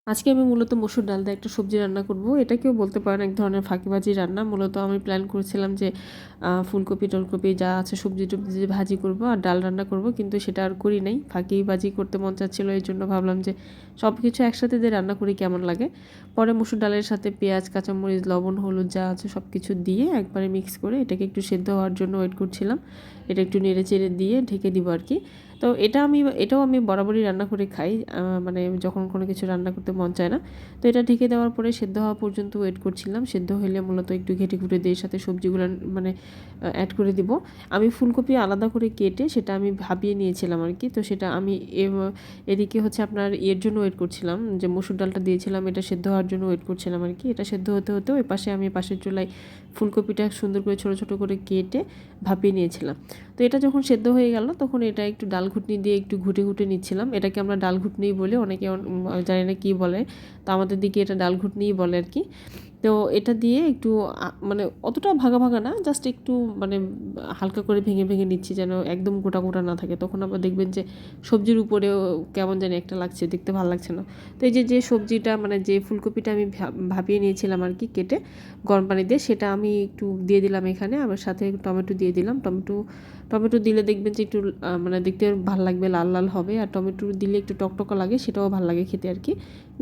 আজকে আমি মূলত মসুর ডাল দিয়ে একটা সবজি রান্না করব। এটাকেও বলতে পারেন এক ধরনের ফাঁকিবাজি রান্না। মূলত আমি প্ল্যান করেছিলাম যে ফুলকপি-টুলকপি যা আছে সবজি-টবজি দিয়ে ভাজি করব আর ডাল রান্না করব, কিন্তু সেটা আর করি নাই। ফাঁকিবাজি করতে মন চাচ্ছিল, এইজন্য ভাবলাম যে সবকিছু একসাথে দিয়ে রান্না করি কেমন লাগে। পরে মসুর ডালের সাথে পেঁয়াজ, কাঁচামরিচ, লবণ, হলুদ যা আছে সব কিছু দিয়ে একবারে মিক্স করে এটাকে একটু সেদ্ধ হওয়ার জন্য ওয়েট করছিলাম। এটা একটু নেড়ে-চেড়ে দিয়ে ঢেকে দিব আর কি। তো এটাও আমি বরাবরই রান্না করে খাই, মানে যখন কোনো কিছু রান্না করতে মন চায় না। তো এটা ঢেকে দেওয়ার পরে সেদ্ধ হওয়া পর্যন্ত ওয়েট করছিলাম। সেদ্ধ হলে মূলত একটু ঘেঁটে-ঘুটে দিয়ে সাথে সবজিগুলো মানে অ্যাড করে দিব। আমি ফুলকপি আলাদা করে কেটে সেটা আমি ভাপিয়ে নিয়েছিলাম আর কি। তো সেটা আমি এদিকে হচ্ছে আপনার এর জন্য ওয়েট করছিলাম, যে মসুর ডালটা দিয়েছিলাম এটা সেদ্ধ হওয়ার জন্য ওয়েট করছিলাম আর কি। এটা সেদ্ধ হতে হতে ওই পাশে আমি পাশের চুলায় ফুলকপিটা সুন্দর করে ছোটো ছোটো করে কেটে ভাপিয়ে নিয়েছিলাম। তো এটা যখন সেদ্ধ হয়ে গেল তখন এটা একটু ডাল ঘুটনি দিয়ে একটু ঘুটে ঘুটে নিচ্ছিলাম। এটাকে আমরা ডাল ঘুটনিই বলি, অনেকে জানি না কী বলে, তো আমাদের দিকে এটা ডাল ঘুটনিই বলে আর কি। তো এটা দিয়ে একটু মানে অতটা ভাগা ভাগা না, জাস্ট একটু মানে হালকা করে ভেঙে ভেঙে নিচ্ছি যেন একদম গোটা গোটা না থাকে। তখন আবার দেখবেন যে সবজির উপরেও কেমন জানি একটা লাগছে, দেখতে ভালো লাগছে না। তো এই যে সবজিটা মানে যে ফুলকপিটা আমি ভাপিয়ে নিয়েছিলাম আর কি কেটে গরম পানি দিয়ে, সেটা আমি একটু দিয়ে দিলাম এখানে। আবার সাথে টমেটো দিয়ে দিলাম। টমেটো দিলে দেখবেন যে একটু মানে দেখতে ভালো লাগবে, লাল লাল হবে। আর টমেটো দিলে একটু টকটকা লাগে, সেটাও ভালো লাগে খেতে আর কি।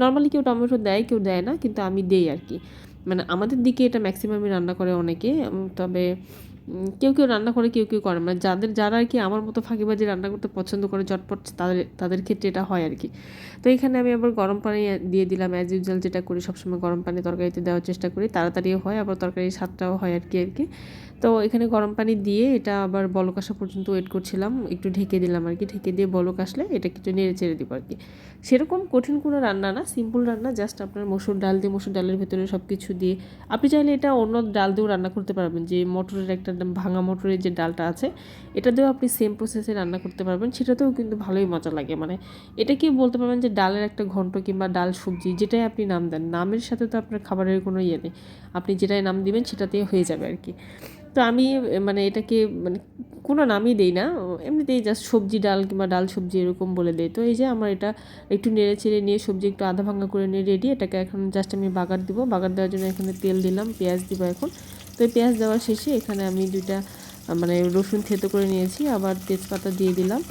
নর্মালি কেউ টমেটো দেয়, কেউ দেয় না, কিন্তু আমি দেই আর কি। মানে আমাদের দিকে এটা ম্যাক্সিমামই রান্না করে অনেকে। তবে কেউ কেউ রান্না করে, কেউ কেউ করে, মানে যারা আর কি আমার মতো ফাঁকিবাজি রান্না করতে পছন্দ করে চটপট, তাদের ক্ষেত্রে এটা হয় আর কি। তো এখানে আমি আবার গরম পানি দিয়ে দিলাম, অ্যাজ ইউজুয়াল যেটা করি সবসময় গরম পানি তরকারিতে দেওয়ার চেষ্টা করি, তাড়াতাড়িও হয় আবার তরকারির স্বাদটাও হয় আর কি। তো এখানে গরম পানি দিয়ে এটা আবার বলক আসা পর্যন্ত ওয়েট করছিলাম, একটু ঢেকে দিলাম আর কি। ঢেকে দিয়ে বলক আসলে এটাকে একটু নেড়ে চেড়ে দিব আর কি। সেরকম কঠিন কোনো রান্না না, সিম্পল রান্না, জাস্ট আপনার মসুর ডাল দিয়ে মসুর ডালের ভেতরে সব কিছু দিয়ে আপনি চাইলে এটা অন্য ডাল দিয়েও রান্না করতে পারবেন, যে মটরের একটা ভাঙা মটরের যে ডালটা আছে এটা দিয়েও আপনি সেম প্রসেসে রান্না করতে পারবেন, সেটাতেও কিন্তু ভালোই মজা লাগে। মানে এটা কি বলতে পারবেন যে ডালের একটা ঘন্ট কিংবা ডাল সবজি যেটাই আপনি নাম দেন, নামের সাথে তো আপনার খাবারের কোনো ইয়ে নেই, আপনি যেটাই নাম দিবেন সেটাতেই হয়ে যাবে আর কি। তো আমি মানে এটাকে মানে কোনো নামই দেই না, এমনিতেই জাস্ট সবজি ডাল কিংবা ডাল সবজি এরকম বলে দেই। তো এই যে আমার এটা একটু নেড়ে চেড়ে নিয়ে সবজি একটু আধা ভাঙা করে নিয়ে রেডি। এটাকে এখন জাস্ট আমি বাগার দিব, বাগার দেওয়ার জন্য এখানে তেল দিলাম, পেঁয়াজ দিব এখন। তো এই পেঁয়াজ দেওয়ার শেষে এখানে আমি দুইটা মানে রসুন থেতো করে নিয়েছি, আবার তেজপাতা দিয়ে দিলাম।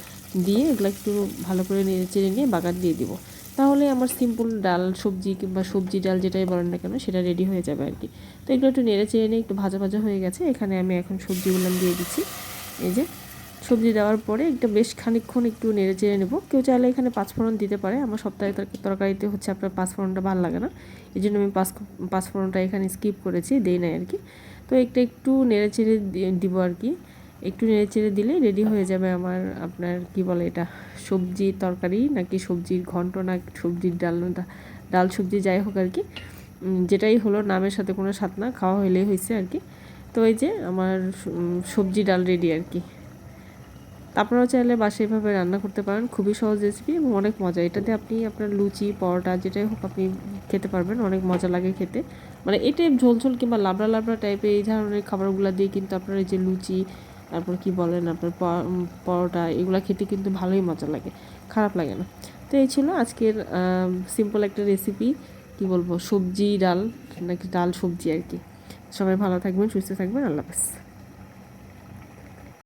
দিয়ে এগুলো একটু ভালো করে নেড়ে চেড়ে নিয়ে বাগার দিয়ে দিব। তাহলে আমার সিম্পল ডাল সবজি কিংবা সবজি ডাল যেটাই বলেন না কেন সেটা রেডি হয়ে যাবে আর কি। তো এগুলো একটু নেড়ে চেড়ে নিয়ে একটু ভাজা ভাজা হয়ে গেছে, এখানে আমি এখন সবজিগুলো দিয়ে দিচ্ছি। এই যে সবজি দেওয়ার পরে একটা বেশ খানিকক্ষণ একটু নেড়ে চেড়ে নেবো। কেউ চাইলে এখানে পাঁচফোড়ন দিতে পারে, আমার সপ্তাহে তরকারিতে হচ্ছে আপনার পাঁচফোড়নটা ভালো লাগে না, এই জন্য আমি পাঁচফোড়নটা এখানে স্কিপ করেছি, দেই নাই আর কি। তো একটু নেড়ে চেড়ে দিব আর কি। একটু নেড়ে চেড়ে দিলে রেডি হয়ে যাবে আমার আপনার কি বলে এটা, সবজি তরকারি নাকি সবজির ঘন্ট না সবজির ডাল সবজি যাই হোক আর কি। যেটাই হলো, নামের সাথে কোনো স্বাদ না, খাওয়া হইলেই হয়েছে আর কি। তো এই যে আমার সবজি ডাল রেডি আর কি। আপনারাও চাইলে বাসায় এভাবে রান্না করতে পারেন, খুবই সহজ রেসিপি এবং অনেক মজা। এটাতে আপনি আপনার লুচি পরোটা যেটাই হোক আপনি খেতে পারবেন, অনেক মজা লাগে খেতে। মানে এটা ঝোলঝোল কিংবা লাবড়া লাবড়া টাইপের এই ধরনের খাবারগুলো দিয়ে কিন্তু আপনার এই যে লুচি, তারপর কি বলেন আপনার পরোটা, এগুলো খেতে কিন্তু ভালোই মজা লাগে, খারাপ লাগে না। তো এই ছিল আজকের সিম্পল একটা রেসিপি, কি বলবো, সবজি ডাল নাকি ডাল সবজি আর কি। সবাই ভালো থাকবেন, সুস্থ থাকবেন, আল্লাহ হাফেজ।